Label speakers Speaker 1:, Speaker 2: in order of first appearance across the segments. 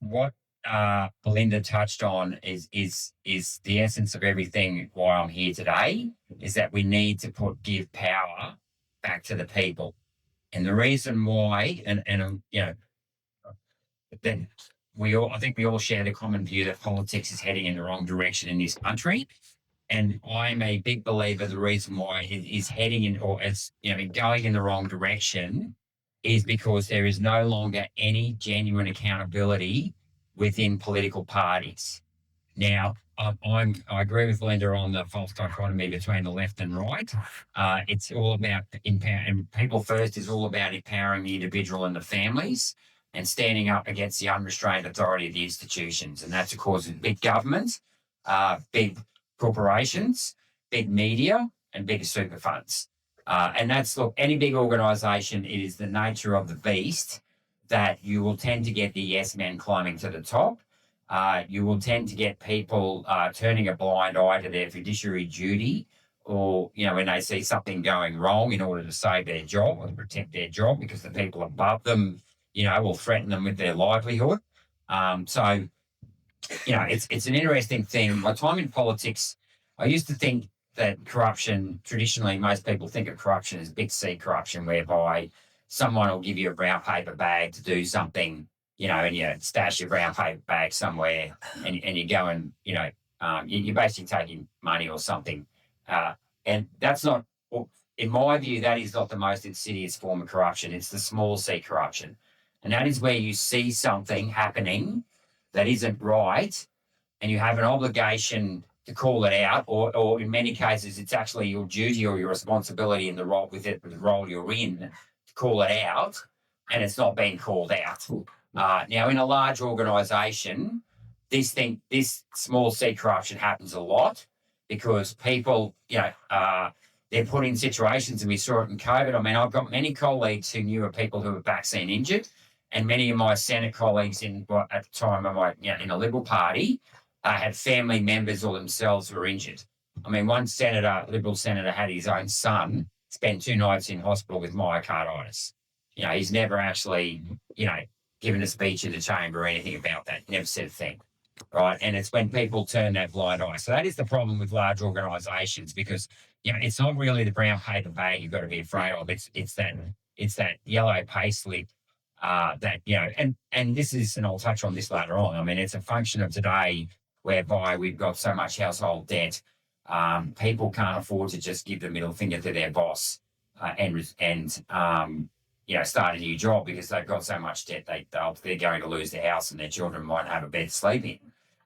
Speaker 1: what Belinda touched on is the essence of everything. Why I'm here today is that we need to give power back to the people, and the reason why, then I think we all share the common view that politics is heading in the wrong direction in this country. And I'm a big believer the reason why it is heading in, or it's going in the wrong direction, is because there is no longer any genuine accountability within political parties. Now, I agree with Linda on the false dichotomy between the left and right. It's all about and people first is all about empowering the individual and the families and standing up against the unrestrained authority of the institutions. And that's, of course, big government, big corporations, big media, and big super funds. And that's, look, any big organisation, it is the nature of the beast that you will tend to get the yes men climbing to the top. You will tend to get people turning a blind eye to their fiduciary duty, or when they see something going wrong, in order to save their job or to protect their job, because the people above them, will threaten them with their livelihood. So it's an interesting thing. My time in politics, I used to think that corruption, traditionally, most people think of corruption as big C corruption, whereby someone will give you a brown paper bag to do something, and you stash your brown paper bag somewhere, and you go and, you're basically taking money or something. And that's not, in my view, that is not the most insidious form of corruption. It's the small C corruption. And that is where you see something happening that isn't right, and you have an obligation to call it out, or in many cases, it's actually your duty or your responsibility in the role with the role you're in to call it out, and it's not being called out. Now, in a large organisation, this small C corruption happens a lot because people, they're put in situations, and we saw it in COVID. I mean, I've got many colleagues who knew of people who were vaccine injured, and many of my Senate colleagues at the time of in the Liberal Party had family members or themselves who were injured. I mean, one Liberal senator had his own son spend 2 nights in hospital with myocarditis. He's never actually, given a speech in the chamber or anything about that. Never said a thing. Right. And it's when people turn that blind eye. So that is the problem with large organisations, because, it's not really the brown paper bag you've got to be afraid of. It's that yellow pay slip that, and this is, and I'll touch on this later on. I mean, it's a function of today whereby we've got so much household debt. People can't afford to just give the middle finger to their boss and start a new job, because they've got so much debt they're going to lose their house, and their children might have a bed to sleep in.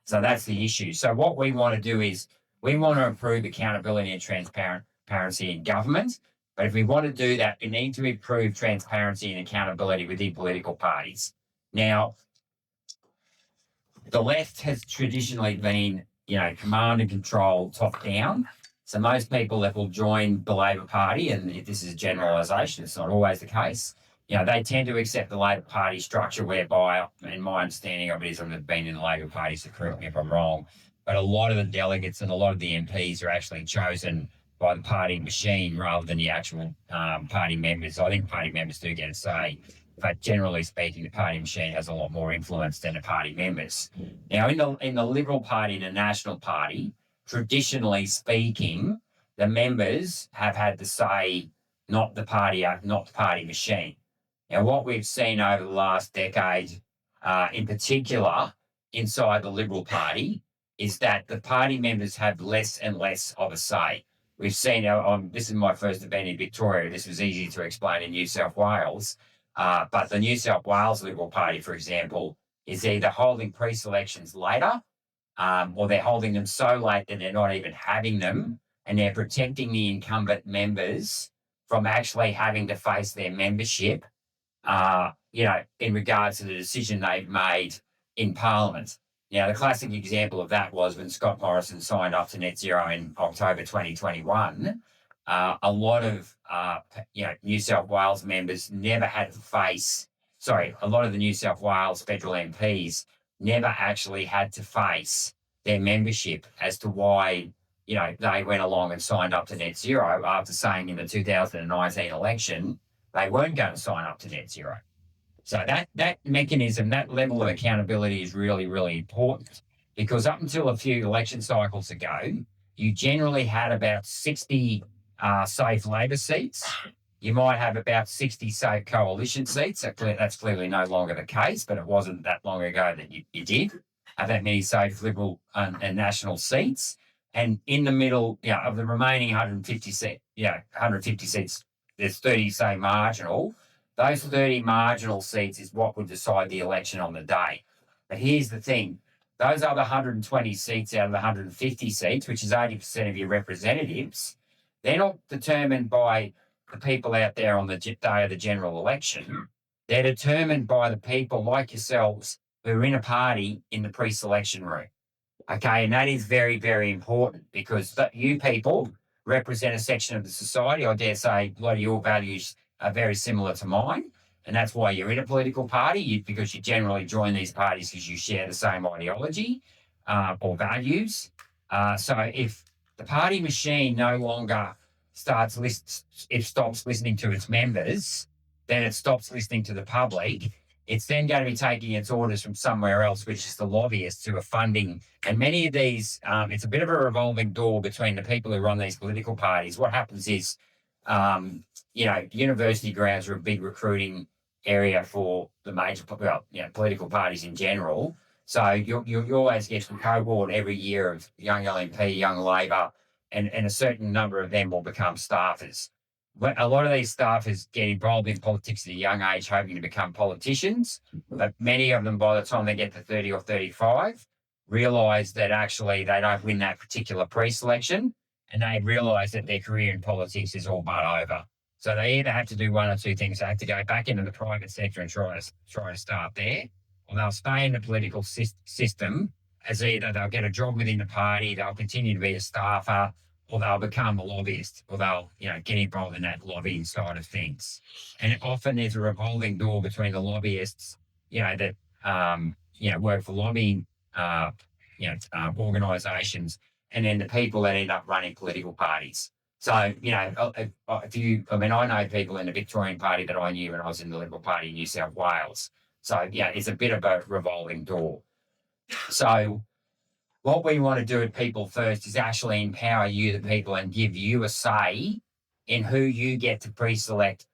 Speaker 1: So that's the issue. So what we want to do is we want to improve accountability and transparency in government. But if we want to do that, we need to improve transparency and accountability within political parties. Now, the left has traditionally been, command and control, top down. So most people that will join the Labor Party, and this is a generalisation, it's not always the case, they tend to accept the Labor Party structure, whereby, in my understanding of it, is I've been in the Labor Party, so correct me if I'm wrong, but a lot of the delegates and a lot of the MPs are actually chosen by the party machine rather than the actual party members. I think party members do get a say, but generally speaking, the party machine has a lot more influence than the party members. Now, in the Liberal Party and the National Party, traditionally speaking, the members have had the say, not the party machine. Now, what we've seen over the last decade, in particular inside the Liberal Party, is that the party members have less and less of a say. We've seen, this is my first event in Victoria, this was easy to explain in New South Wales, but the New South Wales Liberal Party, for example, is either holding pre-selections later, or they're holding them so late that they're not even having them, and they're protecting the incumbent members from actually having to face their membership, in regards to the decision they've made in Parliament. Now, the classic example of that was when Scott Morrison signed up to net zero in October 2021. A lot of, New South Wales members never had to face, a lot of the New South Wales federal MPs never actually had to face their membership as to why, they went along and signed up to net zero, after saying in the 2019 election they weren't going to sign up to net zero. So that mechanism, that level of accountability is really, really important because up until a few election cycles ago, you generally had about 60 safe Labor seats. You might have about 60 safe coalition seats. That's clearly no longer the case, but it wasn't that long ago that you did have that many safe Liberal and National seats. And in the middle, of the remaining 150 seats, there's 30 say marginal. Those 30 marginal seats is what would decide the election on the day. But here's the thing: those other 120 seats out of the 150 seats, which is 80% of your representatives, they're not determined by the people out there on the day of the general election. They're determined by the people like yourselves who are in a party in the pre-selection room. Okay, and that is very, very important because you people represent a section of the society. I dare say a lot of your values are very similar to mine. And that's why you're in a political party, because you generally join these parties because you share the same ideology or values. So if the party machine no longer stops listening to its members, then it stops listening to the public. It's then going to be taking its orders from somewhere else, which is the lobbyists who are funding. And many of these, it's a bit of a revolving door between the people who run these political parties. What happens is, university grounds are a big recruiting area for the major, political parties in general. So you always get a cohort every year of young LNP, young Labor, and a certain number of them will become staffers. But a lot of these staffers get involved in politics at a young age, hoping to become politicians. But many of them, by the time they get to 30 or 35, realise that actually they don't win that particular pre-selection, and they realise that their career in politics is all but over. So they either have to do one or two things. They have to go back into the private sector and try to start there, or they'll stay in the political system as either they'll get a job within the party, they'll continue to be a staffer, or they'll become a lobbyist, or they'll, get involved in that lobbying side of things. And often there's a revolving door between the lobbyists, that work for lobbying, organisations, and then the people that end up running political parties. So, I know people in the Victorian Party that I knew when I was in the Liberal Party in New South Wales. So, it's a bit of a revolving door. So, what we want to do at People First is actually empower you, the people, and give you a say in who you get to pre-select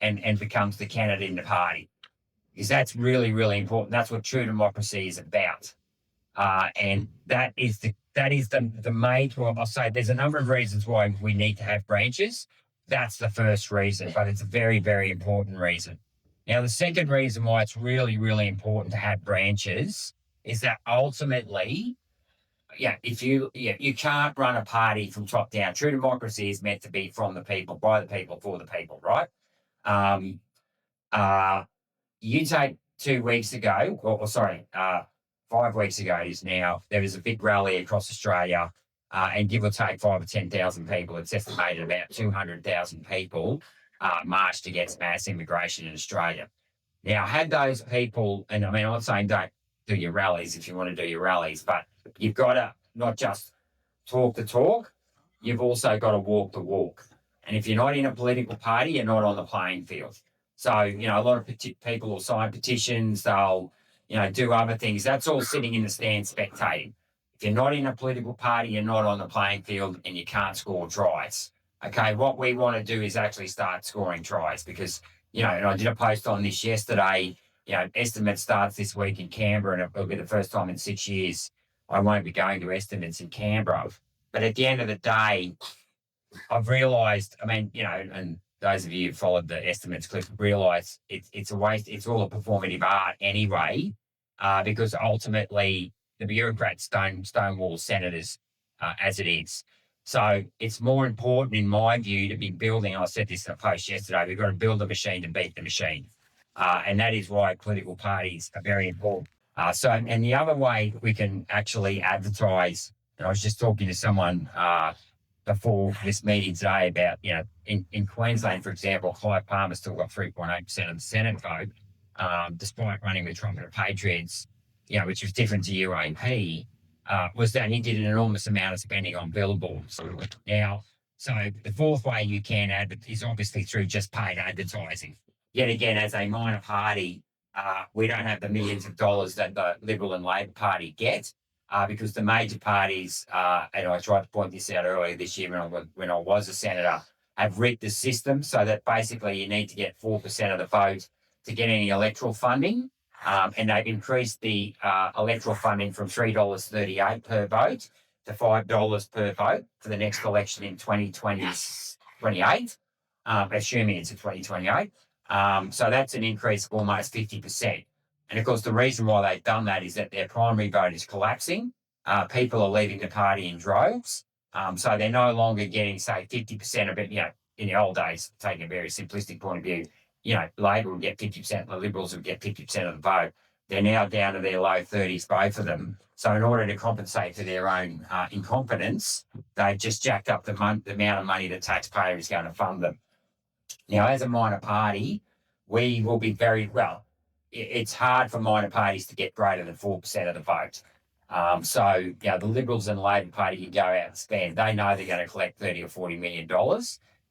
Speaker 1: and becomes the candidate in the party. Because that's really, really important. That's what true democracy is about. And that is the major, I'll say there's a number of reasons why we need to have branches. That's the first reason, but it's a very, very important reason. Now, the second reason why it's really, really important to have branches is that ultimately, you can't run a party from top down. True democracy is meant to be from the people, by the people, for the people, right? You take 2 weeks ago, 5 weeks ago it is now, there was a big rally across Australia, and give or take 5 or 10,000 people. It's estimated about 200,000 people marched against mass immigration in Australia. Now, had those people, and I'm not saying don't do your rallies if you want to do your rallies, but you've got to not just talk the talk, you've also got to walk the walk. And if you're not in a political party, you're not on the playing field. So, a lot of people will sign petitions, they'll, do other things. That's all sitting in the stands spectating. If you're not in a political party, you're not on the playing field and you can't score tries. Okay, what we want to do is actually start scoring tries because, and I did a post on this yesterday. Estimate starts this week in Canberra, and it'll be the first time in 6 years I won't be going to estimates in Canberra. But at the end of the day, I've realised, and those of you who followed the estimates clip realise it's a waste. It's all a performative art anyway, because ultimately the bureaucrats stonewall senators as it is. So it's more important, in my view, to be building. I said this in a post yesterday. We've got to build the machine to beat the machine, and that is why political parties are very important. And the other way we can actually advertise. And I was just talking to someone before this meeting today about, in Queensland, for example, Clive Palmer still got 3.8% of the Senate vote, despite running the Trumpet of Patriots, which was different to UAP, was that he did an enormous amount of spending on billboards. Now, so the fourth way you can advertise is obviously through just paid advertising. Yet again, as a minor party, we don't have the millions of dollars that the Liberal and Labor Party get, because the major parties, and I tried to point this out earlier this year when I was a senator, have rigged the system so that basically you need to get 4% of the vote to get any electoral funding. And they've increased the electoral funding from $3.38 per vote to $5 per vote for the next election in 2028, assuming it's a 2028. So that's an increase of almost 50%. And of course, the reason why they've done that is that their primary vote is collapsing. People are leaving the party in droves. So they're no longer getting, say, 50% of it. In the old days, taking a very simplistic point of view, Labor will get 50%, the Liberals will get 50% of the vote. They're now down to their low 30s, both of them. So in order to compensate for their own incompetence, they've just jacked up the amount of money the taxpayer is going to fund them. Now, as a minor party, we will be it's hard for minor parties to get greater than 4% of the vote. So the Liberals and the Labor Party can go out and spend. They know they're going to collect $30 or $40 million.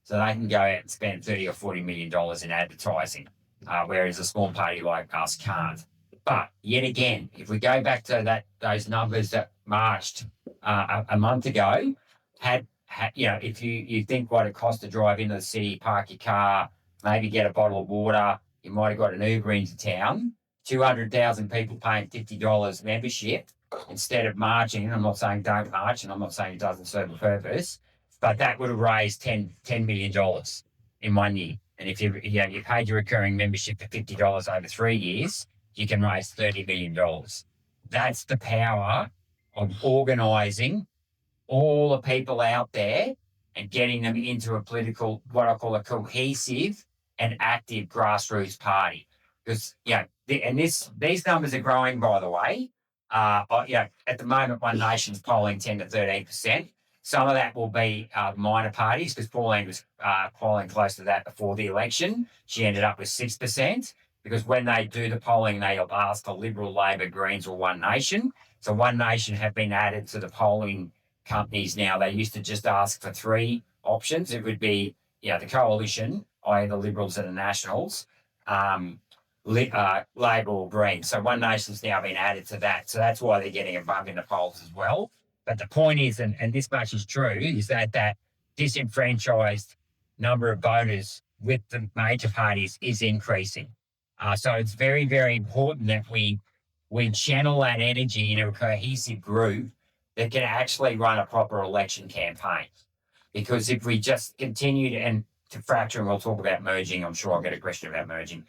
Speaker 1: So they can go out and spend $30 or $40 million in advertising, whereas a small party like us can't. But yet again, if we go back to those numbers that marched a month ago, if you think what it cost to drive into the city, park your car, maybe get a bottle of water, you might have got an Uber into town, 200,000 people paying $50 membership instead of marching. I'm not saying don't march, and I'm not saying it doesn't serve a purpose, but that would have raised $10 million in 1 year. And if you paid your recurring membership for $50 over 3 years, you can raise $30 million. That's the power of organising all the people out there and getting them into a political, what I call a cohesive and active grassroots party. Because, these numbers are growing, by the way. At the moment, One Nation's polling 10 to 13%. Some of that will be minor parties, because Pauline was polling close to that before the election. She ended up with 6%, because when they do the polling, they'll ask for Liberal, Labor, Greens or One Nation. So One Nation have been added to the polling companies now. They used to just ask for 3 options. It would be, the coalition, i.e. the Liberals and the Nationals, Labor or Green. So One Nation's now been added to that. So that's why they're getting a bump in the polls as well. But the point is, and this much is true, is that disenfranchised number of voters with the major parties is increasing. So it's very, very important that we channel that energy into a cohesive group that can actually run a proper election campaign. Because if we just continue to fracture, and we'll talk about merging, I'm sure I'll get a question about merging,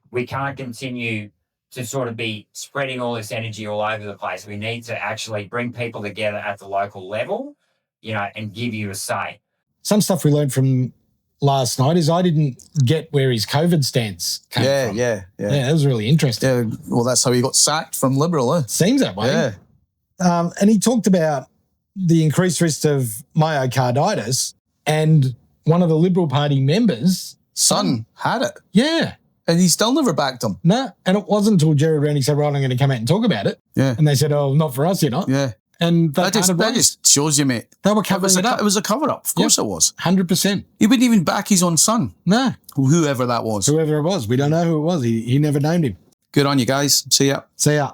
Speaker 1: we can't continue to sort of be spreading all this energy all over the place. We need to actually bring people together at the local level, and give you a say.
Speaker 2: Some stuff we learned from last night is I didn't get where his COVID stance came from.
Speaker 3: Yeah,
Speaker 2: that was really interesting.
Speaker 3: Yeah, well, that's how he got sacked from Liberal, eh?
Speaker 2: Seems that way.
Speaker 3: Yeah.
Speaker 2: And he talked about the increased risk of myocarditis, and one of the Liberal Party members'
Speaker 3: son had it.
Speaker 2: Yeah.
Speaker 3: And he still never backed him.
Speaker 2: No, and it wasn't until Gerard Rennick said, right, I'm going to come out and talk about it.
Speaker 3: Yeah.
Speaker 2: And they said, oh, not for us, you're not.
Speaker 3: Yeah.
Speaker 2: And
Speaker 3: that just shows you, mate.
Speaker 2: They were covering it up.
Speaker 3: It was a cover-up. Of course it was.
Speaker 2: 100%.
Speaker 3: He wouldn't even back his own son.
Speaker 2: No.
Speaker 3: Whoever that was.
Speaker 2: Whoever it was. We don't know who it was. He never named him.
Speaker 3: Good on you guys. See ya.
Speaker 2: See ya.